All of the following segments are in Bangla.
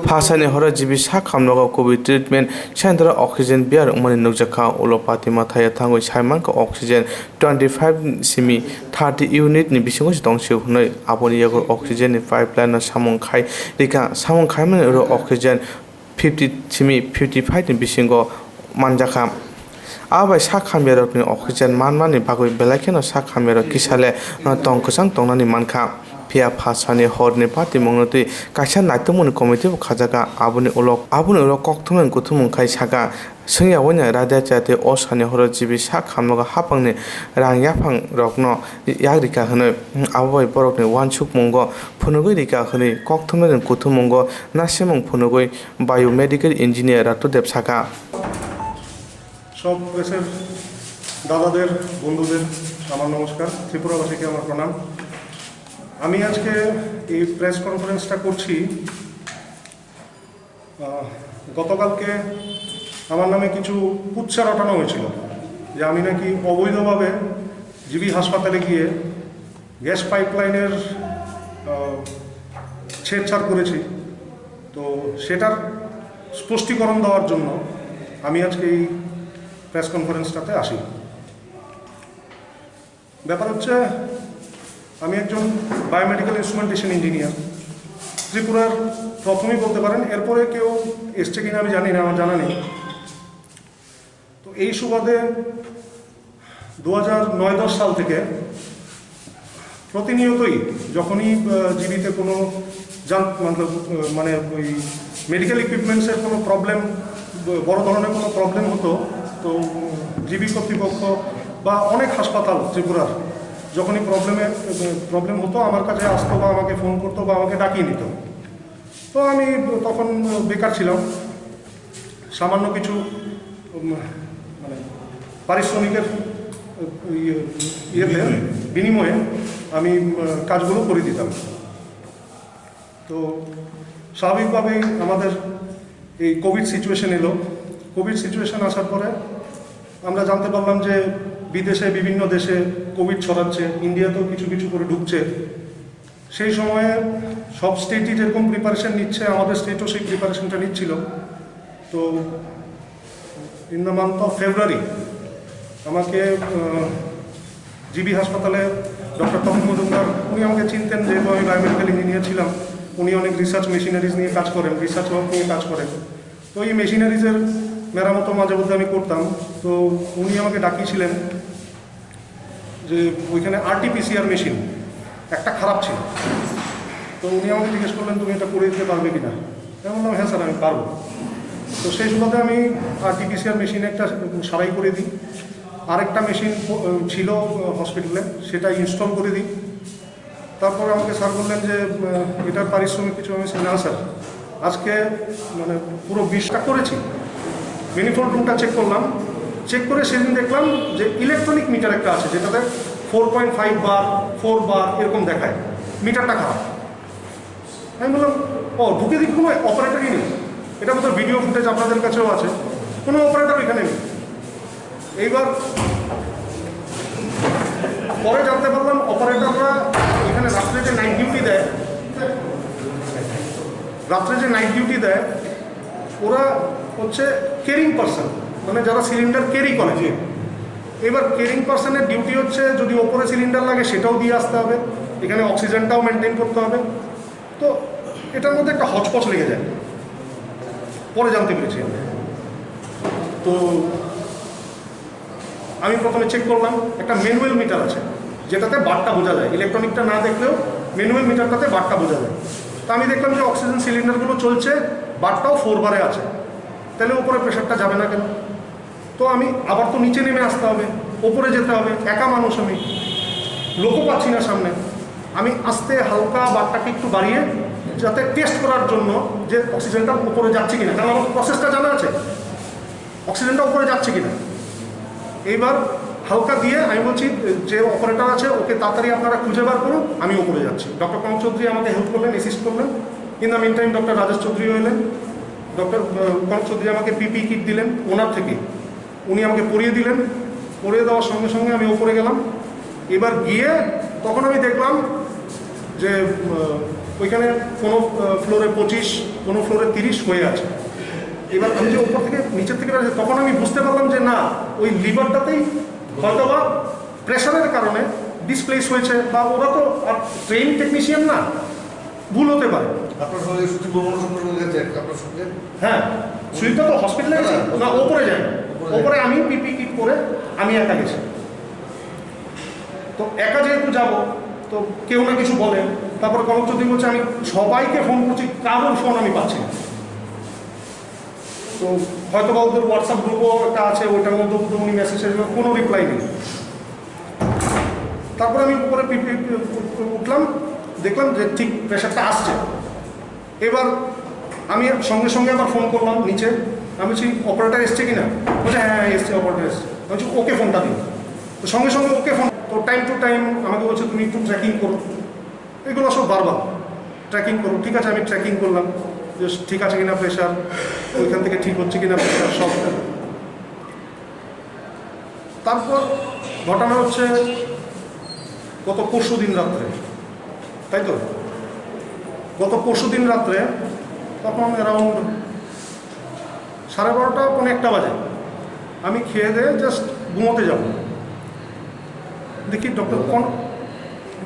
Pasane hora jibi sakham nogo COVID treatment center oxygen biar umani nukjakha ulopati mathaya thangoi saimanka oxygen 25 simi 30 unit ni bisingo tongsiu hunai aboni yago oxygen ni pipeline na samong khai rika samong khai mane ro oxygen 50 simi 55 ni bisingo manjakha abai sakham berok ni oxygen manmani bagoi belakeno sakham berok kisale tongkha tongnani mankha pia phasani horni pati mongnoti kaisa naitukgwi committee bo khajaga aboni ulok kokthumang kuthumung khai saka sungya wanya radya chate osani horo jibi sakhamnoga hapangni rangyafang rokno yagrika hne abobai borokni wansuk mongo phunugui rika hne kokthumang kuthumong nasimong phunugui biomedical engineer Ratul dev saka সব দেশের দাদাদের বন্ধুদের আমার নমস্কার ত্রিপুরাবাসীকে আমার প্রণাম আমি আজকে এই প্রেস কনফারেন্সটা করছি গতকালকে আমার নামে কিছু কুৎসা রটানো হয়েছিল যে আমি নাকি অবৈধভাবে জিবি হাসপাতালে গিয়ে গ্যাস পাইপলাইনের ছেড়ছাড় করেছি তো সেটার স্পষ্টীকরণ দেওয়ার জন্য আমি আজকে এই প্রেস কনফারেন্সটাতে আসি ব্যাপার হচ্ছে আমি একজন বায়োমেডিক্যাল ইনস্ট্রুমেন্টেশন ইঞ্জিনিয়ার ত্রিপুরার প্রথমেই বলতে পারেন এরপরে কেউ এসছে কিনা আমি জানি না আমার জানা নেই তো এই সুবাদে 2009-10 সাল থেকে প্রতিনিয়তই যখনই জিবিতে কোনো মানে ওই মেডিকেল ইকুইপমেন্টসের কোনো প্রবলেম বড় ধরনের কোনো প্রবলেম হতো তো জিবি কর্তৃপক্ষ বা অনেক হাসপাতাল ত্রিপুরার যখনই প্রবলেম হতো আমার কাছে আসতো বা আমাকে ফোন করতো বা আমাকে ডাকিয়ে নিত তো আমি তখন বেকার ছিলাম সামান্য কিছু মানে পারিশ্রমিকের বিনিময়ে আমি কাজগুলো করে দিতাম তো স্বাভাবিকভাবেই আমাদের এই কোভিড সিচুয়েশন এলো কোভিড সিচুয়েশন আসার পরে আমরা জানতে পারলাম যে বিদেশে বিভিন্ন দেশে কোভিড ছড়াচ্ছে ইন্ডিয়াতেও কিছু কিছু করে ঢুকছে সেই সময়ে সব স্টেটই যেরকম প্রিপারেশন নিচ্ছে আমাদের স্টেটও সেই প্রিপারেশনটা নিচ্ছিল তো in the month of February আমাকে জিবি হাসপাতালে ডক্টর তongmano উনি আমাকে চিনতেন যেহেতু আমি বায়োমেডিক্যাল ইঞ্জিনিয়ার ছিলাম উনি অনেক রিসার্চ মেশিনারিজ নিয়ে কাজ করেন রিসার্চ ওয়ার্ক নিয়ে কাজ করেন তো এই মেশিনারিজের মেরামতো মাঝে মধ্যে আমি করতাম তো উনি আমাকে ডাকিয়েছিলেন যে ওইখানে আরটিপিসিআর মেশিন একটা খারাপ ছিল তো উনি আমাকে জিজ্ঞেস করলেন তুমি এটা করে দিতে পারবে কিনা আমি বললাম হ্যাঁ স্যার আমি পারবো তো সেই সুবাদে আমি আরটিপিসিআর মেশিন একটা সারাই করে দিই আরেকটা মেশিন ছিল হসপিটালে সেটা ইনস্টল করে দিই তারপর আমাকে স্যার বললেন যে এটার পারিশ্রমিক কিছু আমি না স্যার আজকে মানে পুরো 20টা করেছি ম্যানিফোল্ড রুমটা চেক করলাম চেক করে সেদিন দেখলাম যে ইলেকট্রনিক মিটার একটা আছে যেটাতে 4.5 বার 4 বার এরকম দেখায় মিটারটা খারাপ আমি বললাম ও ঢুকে দিক কোনো অপারেটারই নেই এটা বোধহয় ভিডিও ফুটেজ আপনাদের কাছেও আছে কোনো অপারেটার এখানে নেই এইবার পরে জানতে পারলাম অপারেটররা এখানে রাত্রে যে নাইট ডিউটি দেয় ওরা হচ্ছে কেরিং পার্সন মানে যারা সিলিন্ডার ক্যারি করে এবার কেরিং পার্সনের ডিউটি হচ্ছে যদি ওপরে সিলিন্ডার লাগে সেটাও দিয়ে আসতে হবে এখানে অক্সিজেনটাও মেনটেন করতে হবে তো এটার মধ্যে একটা হচপচ লেগে যায় পরে জানতে পেরেছি তো আমি প্রথমে চেক করলাম একটা ম্যানুয়াল মিটার আছে যেটাতে বারটা বোঝা যায় ইলেকট্রনিকটা না দেখলেও ম্যানুয়াল মিটারটাতে বারটা বোঝা যায় তো আমি দেখলাম যে অক্সিজেন সিলিন্ডারগুলো চলছে বারটাও 4 বারে আছে তাহলে উপরে প্রেশারটা যাবে না কেন তো আমি আবার তো নিচে নেমে আসতে হবে ওপরে যেতে হবে একা মানুষ আমি লোকও পাচ্ছি না সামনে আমি আস্তে হালকা বারটাকে একটু বাড়িয়ে যাতে টেস্ট করার জন্য যে অক্সিজেনটা উপরে যাচ্ছে কিনা কারণ আমার প্রসেসটা জানা আছে অক্সিজেনটা উপরে যাচ্ছে কিনা এইবার হালকা দিয়ে আমি বলছি যে অপারেটর আছে ওকে তাড়াতাড়ি আপনারা খুঁজে বার করুন আমি উপরে যাচ্ছি ডক্টর কনক চৌধুরী আমাকে হেল্প করলেন অ্যাসিস্ট করলেন in the meantime doctor Rajesh চৌধুরীও এলেন ডক্টর কনক চৌধুরী আমাকে পিপি কিট দিলেন ওনার থেকে উনি আমাকে পরিয়ে দিলেন পরিয়ে দেওয়ার সঙ্গে সঙ্গে আমি উপরে গেলাম এবার গিয়ে তখন আমি দেখলাম যে ওইখানে কোনো ফ্লোরে 25 কোনো ফ্লোরে 30 হয়ে আছে। এবার আমি যে উপর থেকে নিচের থেকে তখন আমি বুঝতে পারলাম যে না, ওই লিভারটাতেই হয়তো বা প্রেশারের কারণে ডিসপ্লেস হয়েছে, বা ওরা তো আর ট্রেন টেকনিশিয়ান না, ভুল হতে পারে। আপনার সঙ্গে আপনার সঙ্গে হ্যাঁ, সুইটা তো হসপিটালে গেছে না, ওপরে যায়, ওপরে আমি পিপি কিট করে আমি একা গেছি। তো একা যেহেতু যাবো, তো কেউ না কিছু বলে, তারপরে কনক চৌধুরী বলছে আমি সবাইকে ফোন করছি, কারোর ফোন আমি পাচ্ছি না। তো হয়তো বা ওদের হোয়াটসঅ্যাপ গ্রুপও একটা আছে, ওইটার মধ্যে উনি মেসেজের কোনো রিপ্লাই নেই। তারপরে আমি উপরে উঠলাম, দেখলাম যে ঠিক প্রেশারটা আসছে। এবার আমি সঙ্গে সঙ্গে আবার ফোন করলাম নিচে, আমি বলছি অপারেটার এসছে কিনা, বলছে হ্যাঁ এসছে, অপারেটার এসছে। আমি বলছি ওকে ফোনটা দিন, তো সঙ্গে সঙ্গে ওকে ফোন। তো টাইম টু টাইম আমাকে বলছে তুমি একটু ট্র্যাকিং করো, এগুলো সব বারবার ট্র্যাকিং করো। ঠিক আছে, আমি ট্র্যাকিং করলাম যে ঠিক আছে কিনা প্রেশার, ওইখান থেকে ঠিক হচ্ছে কিনা প্রেশার সব। তারপর ঘটনা হচ্ছে গত পরশু দিন রাত্রে, তাই তো গত পরশু দিন রাত্রে তখন অ্যারাউন্ড 12:30 পৌনে 1টা বাজে, আমি খেয়ে দিয়ে জাস্ট ঘুমোতে যাব, দেখি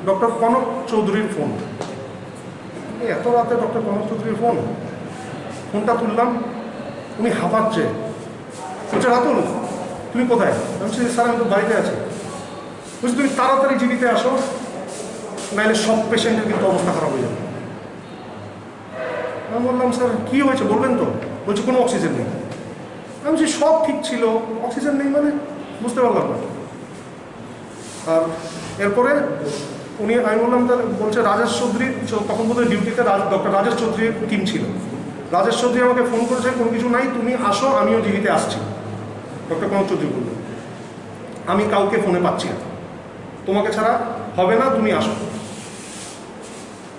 ডক্টর কনক চৌধুরীর ফোন। এত রাতে ডক্টর কনক চৌধুরীর ফোনটা তুললাম, উনি হাঁপাচ্ছে, বলছে রাতুল তুমি কোথায়? আমি বলছি স্যার আমি তো বাড়িতে আছি। বলছি তুমি তাড়াতাড়ি জীবিতে আসো, নাহলে সব পেশেন্টের কিন্তু অবস্থা খারাপ হয়ে যাবে। আমি বললাম স্যার কী হয়েছে বলবেন তো? বলছে কোনো অক্সিজেন নেই। আমি বলছি সব ঠিক ছিল, অক্সিজেন নেই মানে বুঝতে পারলাম না। আর এরপরে আমি বললাম তাহলে, বলছে রাজেশ চৌধুরী, তখন বোধহয় ডিউটিতে ডক্টর রাজেশ চৌধুরীর টিম ছিল। রাজেশ চৌধুরী আমাকে ফোন করেছে, কোনো কিছু নাই, তুমি আসো, আমিও জীবিতে আসছি। ডক্টর কনক চৌধুরী বলল আমি কাউকে ফোনে পাচ্ছি না, তোমাকে ছাড়া হবে না, তুমি আসো।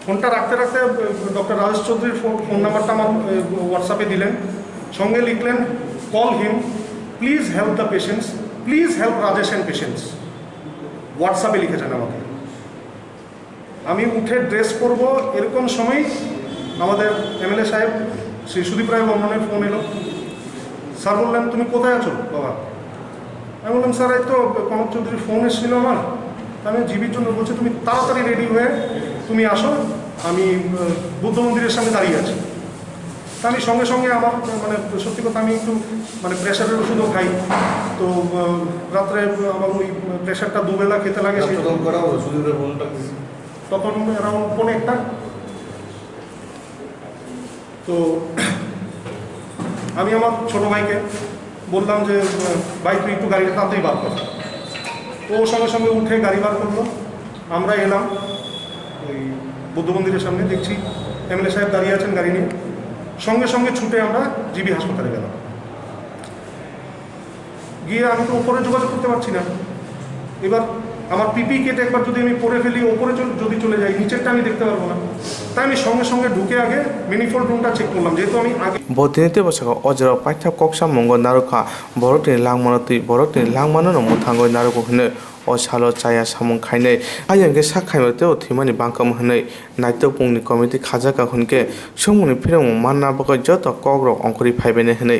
ফোনটা রাখতে রাখতে ডক্টর রাজেশ চৌধুরীর ফোন নাম্বারটা আমার হোয়াটসঅ্যাপে দিলেন, সঙ্গে লিখলেন call him, please help the patients, please help Rajesh and patients. হোয়াটসঅ্যাপে লিখেছেন আমাকে। আমি উঠে ড্রেস করব এরকম সময় আমাদের এমএলএ সাহেব শ্রী সুদীপ রায় বর্মনের ফোন এলো। স্যার বললেন তুমি কোথায় আছো বাবা? আমি বললাম স্যার এই তো কনক চৌধুরীর ফোন এসেছিল আমার, আমি জীবির জন্য। বলছে তুমি তাড়াতাড়ি রেডি হয়ে তুমি আসো, আমি বুদ্ধ মন্দিরের সামনে দাঁড়িয়ে আছি। তা আমি সঙ্গে সঙ্গে আমার মানে সত্যি কথা আমি একটু মানে প্রেশারের ওষুধও খাই, তো রাত্রে আমার ওই প্রেশারটা দুবেলা খেতে লাগে। তখন অ্যারাউন্ড পৌনে 1টা। তো আমি আমার ছোটো ভাইকে বললাম যে ভাই তুই একটু গাড়িটা তাড়াতাড়ি বার কর। ও সঙ্গে সঙ্গে উঠে গাড়ি বার করলো। আমরা এলাম ওই বুদ্ধ মন্দিরের সামনে, দেখছি এমএলএ সাহেব দাঁড়িয়ে আছেন গাড়ি নিয়ে। সঙ্গে সঙ্গে ছুটে আমরা জিবি হাসপাতালে গেলাম। গিয়ে আমি তো ওপরে যোগাযোগ করতে পারছি না। এবার আমার পিপি কেটে একবার যদি আমি পরে ফেলি, ওপরে যদি চলে যাই, নিচেরটা আমি দেখতে পারবো না। তাই আমি সঙ্গে সঙ্গে ঢুকে আগে মেনিফোল্ড রুমটা চেক করলাম, যেহেতু আমি আগে বদিনিতে বসাখা অজরা পাইথা কক্সা মঙ্গ নারুখা বরকনি লাংমানতি বরকনি লাংমানো মুথাঙ্গই নারুখো হনে অসালো চায়া সামং খাইनै आयंगे साखाइमते थिमानि बांकाम हनै नाइतुगनि कमिटि खाजाका हुनके समनि फिरम मानना बक जत कग्र अंकुरि फाइबेने हनै।